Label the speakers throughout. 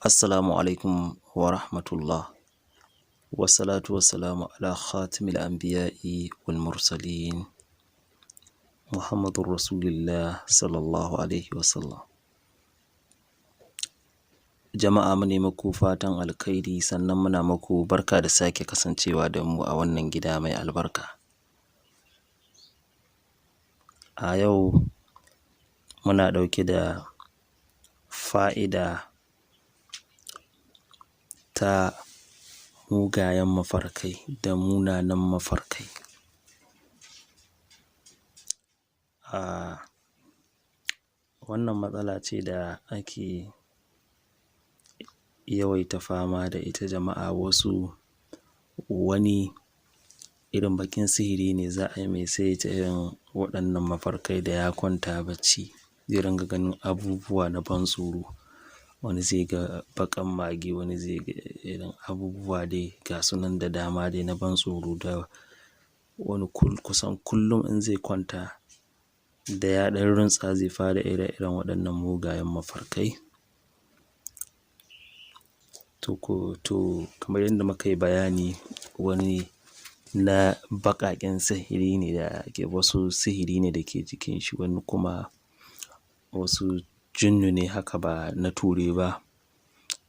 Speaker 1: Assalamu alaikum wa rahmatullah. Wassalatu wassalamu ala khatimil anbiya'i wal mursalin Muhammadur Rasulillah sallallahu alaihi wasallam. Jama'a mu ne muku fatan alkhairi sannan muna muku barka da sake kasancewa da mu a wannan gida mai albarka. A yau muna ɗauke da fa'ida ta mugayen mafarkai da munanan mafarkai. Wannan matsala ce da ake yawaita fama da ita jama'a. Wani irin baƙin sihiri ne za a yi mai sai ta irin waɗannan mafarkai da ya kwanta bacci zai ringa ganin abubuwa na ban tsoro. Wani zai ga baƙan mage, wani zai ga irin abubuwa dai ga su nan da dama dai na ban tsoro, da wani kusan kullum in zai kwanta da ya ɗan rintsa zai fara ire-iren waɗannan mugayen mafarkai. To kamar yadda muka yi bayani, wani na baƙaƙen sihiri ne wasu sihiri ne da ke jikin shi, wani kuma wasu jinnu ne haka ba na ture ba.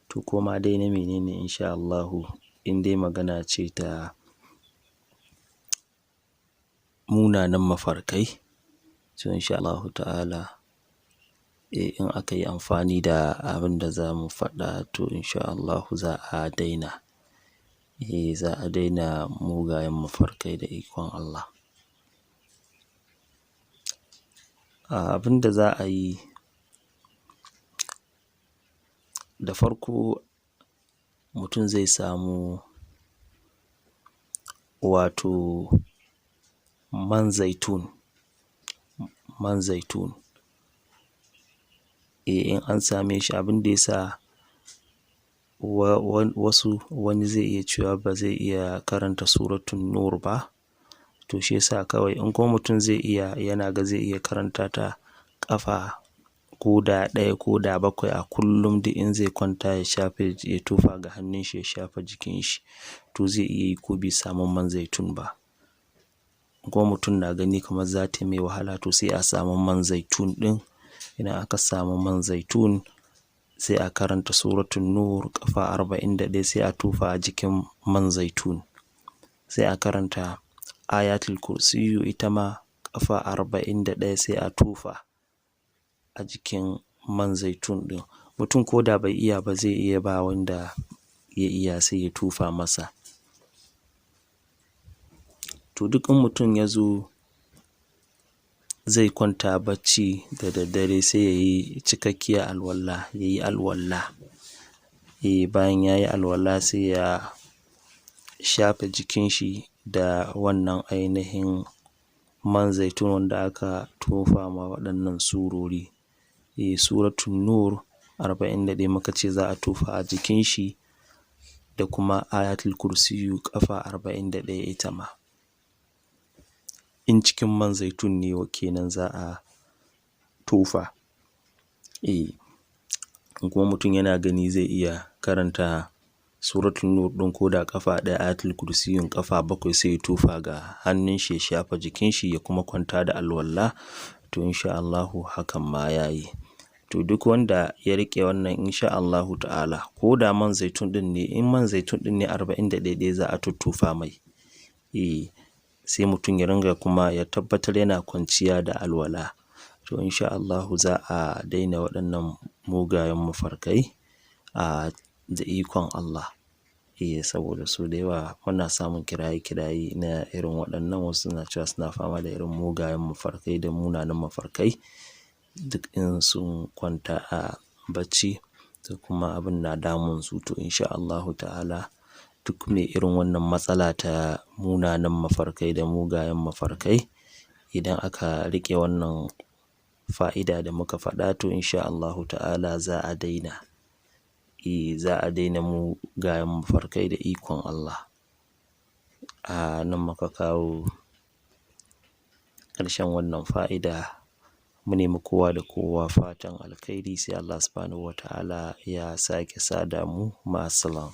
Speaker 1: To koma dai na menene insha Allahu, in dai magana ce ta munanan mafarkai, to insha Allahu ta'ala in aka yi amfani da abin da za mu faɗa to insha Allahu za a daina. Za a daina mugayen mafarkai da ikon Allah. Abin da za a yi da farko, mutum zai samu wato man zaitun. In an same shi, abin da ya sa wani zai iya cewa ba zai iya karanta suratun nur ba, to shi yasa kawai in kuma mutum zai iya, yana ga zai iya karanta ta ƙafa ko da ɗaya ko da bakwai a kullum, duk in zai kwanta ya tofa ga hannun shi ya shafa jikin shi, to zai iya yi ko bai samu man zaitun ba. Ko mutum na gani kamar za ta mai wahala, to sai a samu man zaitun ɗin. Idan aka samu man zaitun sai a karanta suratun nur ƙafa 41 sai a tofa a jikin man zaitun. Sai a karanta ayatul kursiyu ita ma ƙafa 41 sai a tofa a jikin man zaitun ɗin. Mutum ko da bai iya ba zai iya ba wanda ya iya sai ya tofa masa. To duk in mutum ya zo zai kwanta bacci da daddare sai ya yi cikakkiyar alwala, ya yi alwala. Bayan ya yi alwala sai ya shafe jikin shi da wannan ainihin man zaitun wanda aka tofa ma waɗannan surori. Suratun nur 41 muka ce za a tofa a jikin shi, da kuma ayatul kursiyu ƙafa 41 ita ma. In cikin man zaitun ne kenan za a tofa. In kuma mutum yana gani zai iya karanta suratun nur ɗin ko da ƙafa ɗaya, ayatul kursiyun ƙafa 7 sai ya tofa ga hannun shi ya shafa jikin shi ya kuma kwanta da alwala, to insha Allahu hakan ma ya yi. To duk wanda ya riƙe wannan insha Allahu ta'ala, ko da man zaitun ɗin ne, in man zaitun ɗin ne 41 za a tuttufa mai. Sai mutum ya ringa kuma ya tabbatar yana kwanciya da alwala. To insha Allahu za a daina waɗannan mugayen mafarkai da ikon Allah. Saboda su da yawa muna samun kiraye na irin waɗannan, wasu suna cewa suna fama da irin mugayen mafarkai da munanan mafarkai duk in sun kwanta a bacci, da kuma abin na damun su. To insha Allahu ta'ala duk mai irin wannan matsala ta munanan mafarkai da mugayen mafarkai, idan aka riƙe wannan fa'ida da muka faɗa, to insha Allahu ta'ala za a daina. Za a daina mugayen mafarkai da ikon Allah. Nan muka kawo ƙarshen wannan fa'ida. mu nemi kowa da kowa fatan alkhairi, sai Allah subhanahu wata'ala ya sake sada mu. Ma'assalam.